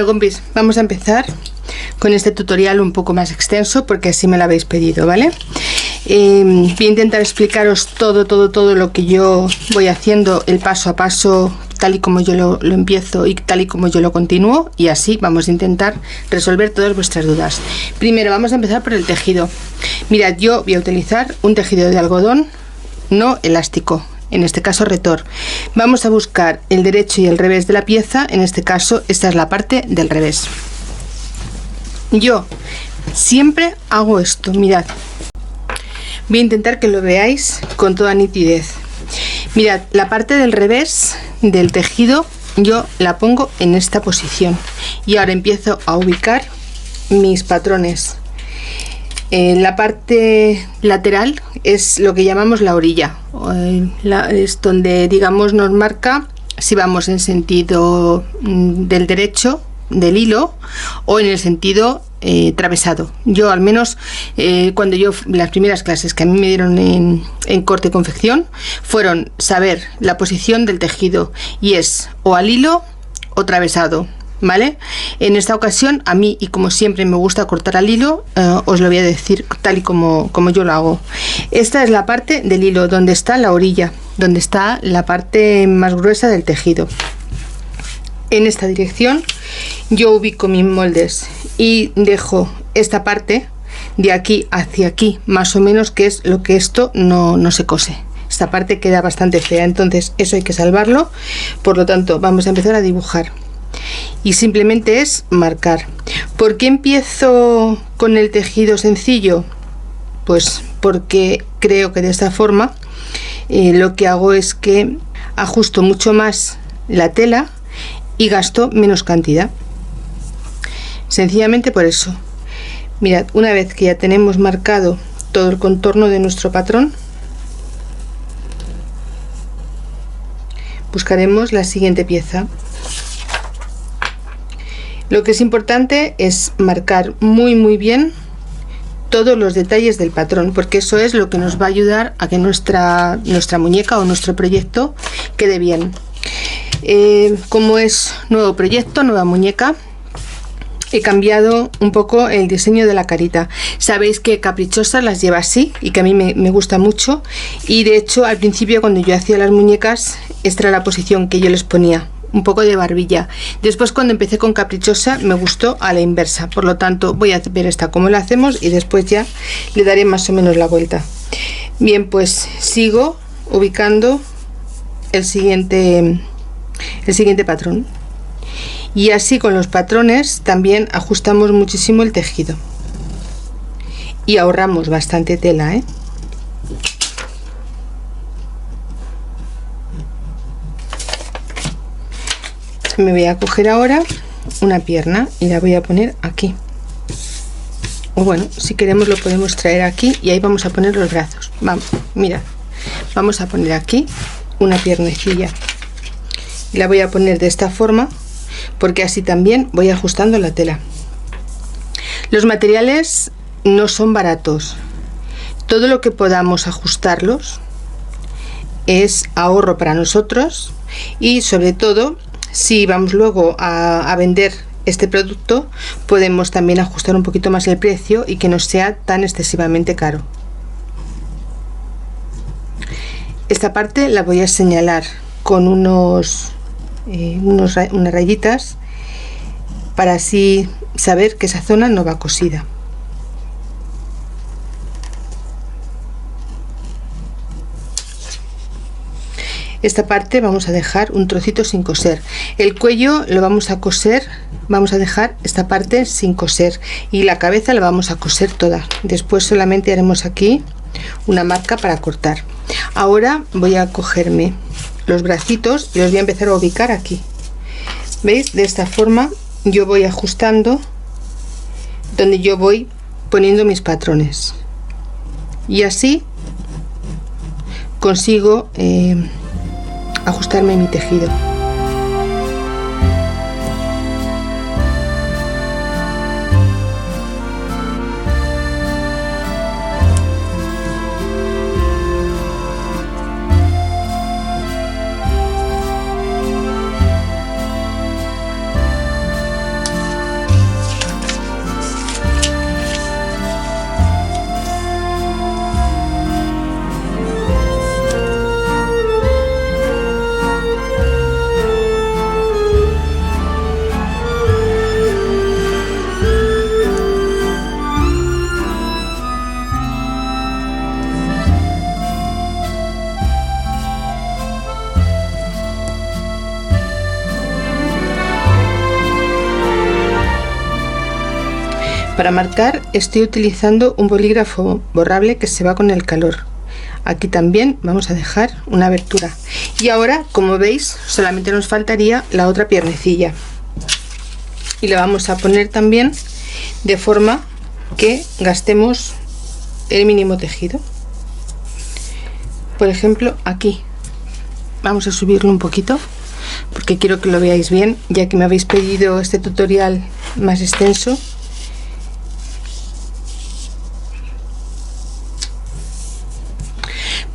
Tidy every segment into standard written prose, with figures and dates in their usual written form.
Bueno, compis, vamos a empezar con este tutorial un poco más extenso porque así me lo habéis pedido, ¿vale? Voy a intentar explicaros todo lo que yo voy haciendo, el paso a paso, tal y como yo lo empiezo y tal y como yo lo continúo, y así vamos a intentar resolver todas vuestras dudas. Primero vamos a empezar por el tejido. Mirad, yo voy a utilizar un tejido de algodón no elástico, en este caso retor. Vamos a buscar el derecho y el revés de la pieza. En este caso esta es la parte del revés. Yo siempre hago esto, mirad. Voy a intentar que lo veáis con toda nitidez. Mirad, la parte del revés del tejido yo la pongo en esta posición y ahora empiezo a ubicar mis patrones. La parte lateral es lo que llamamos la orilla, es donde, digamos, nos marca si vamos en sentido del derecho del hilo o en el sentido travesado. Yo al menos cuando las primeras clases que a mí me dieron en corte y confección fueron saber la posición del tejido y es o al hilo o travesado, ¿vale? En esta ocasión a mí, y como siempre me gusta cortar al hilo, os lo voy a decir tal y como yo lo hago. Esta es la parte del hilo donde está la orilla, donde está la parte más gruesa del tejido. En esta dirección yo ubico mis moldes y dejo esta parte de aquí hacia aquí, más o menos, que es lo que esto no se cose. Esta parte queda bastante fea, entonces eso hay que salvarlo. Por lo tanto, vamos a empezar a dibujar y simplemente es marcar. ¿Por qué empiezo con el tejido sencillo? Pues porque creo que de esta forma lo que hago es que ajusto mucho más la tela y gasto menos cantidad, sencillamente por eso. Mirad, una vez que ya tenemos marcado todo el contorno de nuestro patrón, buscaremos la siguiente pieza. Lo que es importante es marcar muy bien todos los detalles del patrón, porque eso es lo que nos va a ayudar a que nuestra muñeca o nuestro proyecto quede bien. Como es nuevo proyecto, nueva muñeca, he cambiado un poco el diseño de la carita. Sabéis que Caprichosa las lleva así y que a mí me gusta mucho, y de hecho al principio cuando yo hacía las muñecas esta era la posición que yo les ponía, un poco de barbilla. Después cuando empecé con Caprichosa me gustó a la inversa, por lo tanto voy a ver esta cómo la hacemos y después ya le daré más o menos la vuelta. Bien, pues sigo ubicando el siguiente patrón, y así con los patrones también ajustamos muchísimo el tejido y ahorramos bastante tela, Me voy a coger ahora una pierna y la voy a poner aquí, o bueno, si queremos lo podemos traer aquí y ahí vamos a poner los brazos. Vamos, mira, vamos a poner aquí una piernecilla y la voy a poner de esta forma porque así también voy ajustando la tela. Los materiales no son baratos, todo lo que podamos ajustarlos es ahorro para nosotros, y sobre todo si vamos luego a vender este producto podemos también ajustar un poquito más el precio y que no sea tan excesivamente caro. Esta parte la voy a señalar con unas rayitas para así saber que esa zona no va cosida. Esta parte vamos a dejar un trocito sin coser. El cuello lo vamos a coser, vamos a dejar esta parte sin coser, y la cabeza la vamos a coser toda. Después solamente haremos aquí una marca para cortar. Ahora voy a cogerme los bracitos y los voy a empezar a ubicar aquí. ¿Veis? De esta forma yo voy ajustando donde yo voy poniendo mis patrones, y así consigo ajustarme mi tejido. Para marcar estoy utilizando un bolígrafo borrable que se va con el calor. Aquí también vamos a dejar una abertura. Y ahora, como veis, solamente nos faltaría la otra piernecilla. Y la vamos a poner también de forma que gastemos el mínimo tejido. Por ejemplo, aquí. Vamos a subirlo un poquito porque quiero que lo veáis bien, ya que me habéis pedido este tutorial más extenso.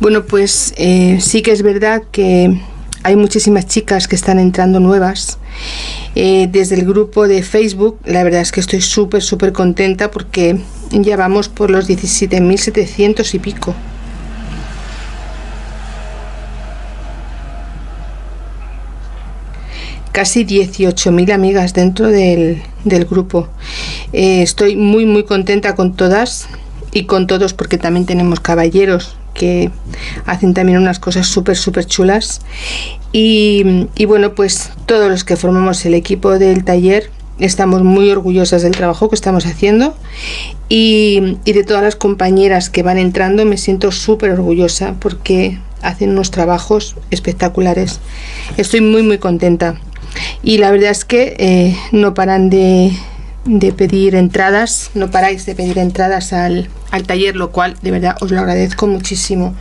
Bueno, pues sí que es verdad que hay muchísimas chicas que están entrando nuevas desde el grupo de Facebook. La verdad es que estoy súper contenta porque ya vamos por los 17.700 y pico. Casi 18.000 amigas dentro del grupo. Estoy muy contenta con todas y con todos, porque también tenemos caballeros que hacen también unas cosas súper chulas. Y bueno, pues todos los que formamos el equipo del taller estamos muy orgullosas del trabajo que estamos haciendo, y de todas las compañeras que van entrando me siento súper orgullosa porque hacen unos trabajos espectaculares. Estoy muy contenta, y la verdad es que no paran de pedir entradas, no paráis de pedir entradas al taller, lo cual de verdad os lo agradezco muchísimo.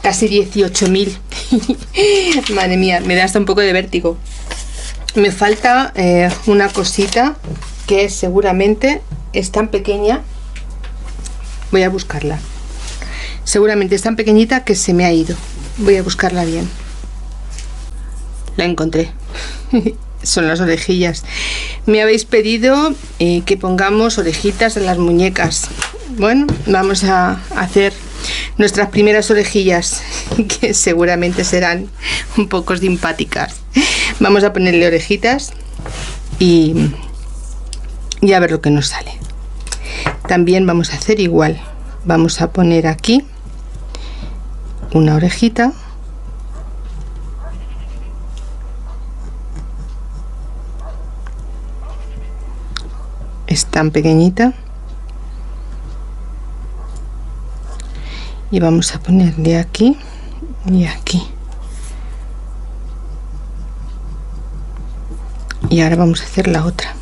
Casi 18.000. Madre mía, me da hasta un poco de vértigo. Me falta una cosita que seguramente es tan pequeña, voy a buscarla. Seguramente es tan pequeñita que se me ha ido. Voy a buscarla bien. La encontré. Son las orejillas. Me habéis pedido que pongamos orejitas en las muñecas. Bueno, vamos a hacer nuestras primeras orejillas, que seguramente serán un poco simpáticas. Vamos a ponerle orejitas y a ver lo que nos sale. También vamos a hacer igual. Vamos a poner aquí una orejita. Es tan pequeñita, y vamos a ponerle aquí y aquí, y ahora vamos a hacer la otra.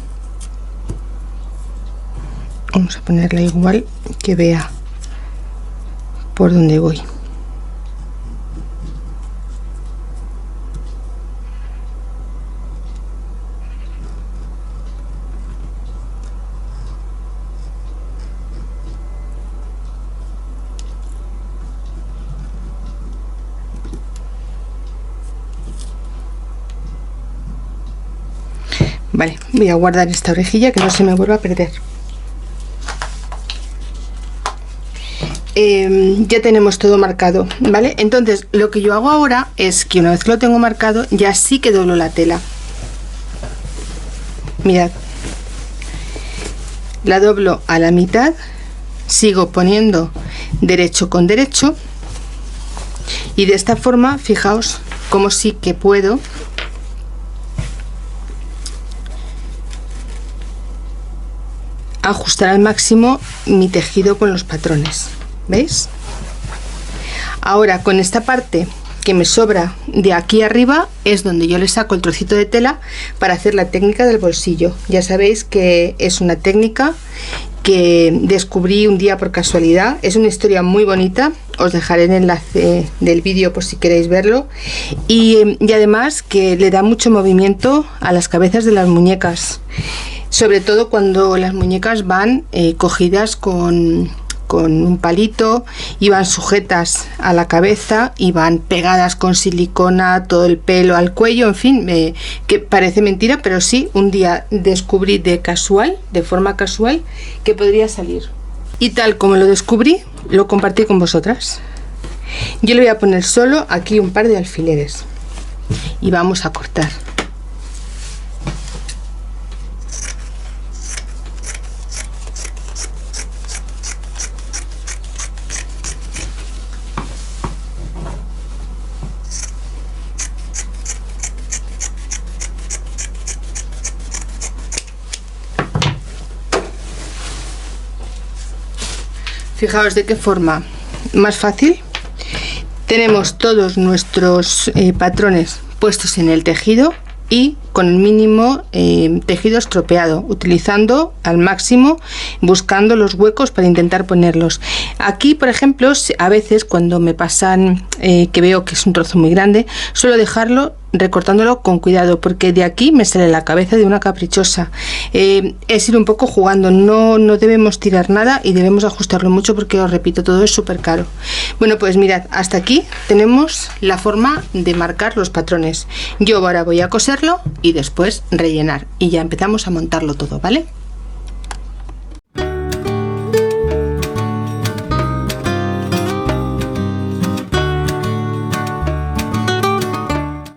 Vamos a ponerla igual, que vea por dónde voy. Vale, voy a guardar esta orejilla que no se me vuelva a perder. Ya tenemos todo marcado, ¿vale? Entonces lo que yo hago ahora es que una vez que lo tengo marcado, ya sí que doblo la tela. Mirad, la doblo a la mitad, sigo poniendo derecho con derecho, y de esta forma, fijaos cómo sí que puedo ajustar al máximo mi tejido con los patrones. ¿Veis? Ahora, con esta parte que me sobra de aquí arriba es donde yo le saco el trocito de tela para hacer la técnica del bolsillo. Ya sabéis que es una técnica que descubrí un día por casualidad. Es una historia muy bonita, os dejaré el enlace del vídeo por si queréis verlo, y además que le da mucho movimiento a las cabezas de las muñecas, sobre todo cuando las muñecas van cogidas con un palito y van sujetas a la cabeza y van pegadas con silicona todo el pelo al cuello, en fin, que parece mentira, pero sí, un día descubrí de forma casual, que podría salir, y tal como lo descubrí, lo compartí con vosotras. Yo le voy a poner solo aquí un par de alfileres y vamos a cortar. Fijaos de qué forma más fácil. Tenemos todos nuestros patrones puestos en el tejido y con el mínimo tejido estropeado, utilizando al máximo, buscando los huecos para intentar ponerlos. Aquí, por ejemplo, a veces cuando me pasan que veo que es un trozo muy grande, suelo dejarlo recortándolo con cuidado, porque de aquí me sale la cabeza de una caprichosa. Es ir un poco jugando, no debemos tirar nada y debemos ajustarlo mucho, porque os repito, todo es súper caro. Bueno, pues mirad, hasta aquí tenemos la forma de marcar los patrones. Yo ahora voy a coserlo y después rellenar, y ya empezamos a montarlo todo, ¿vale?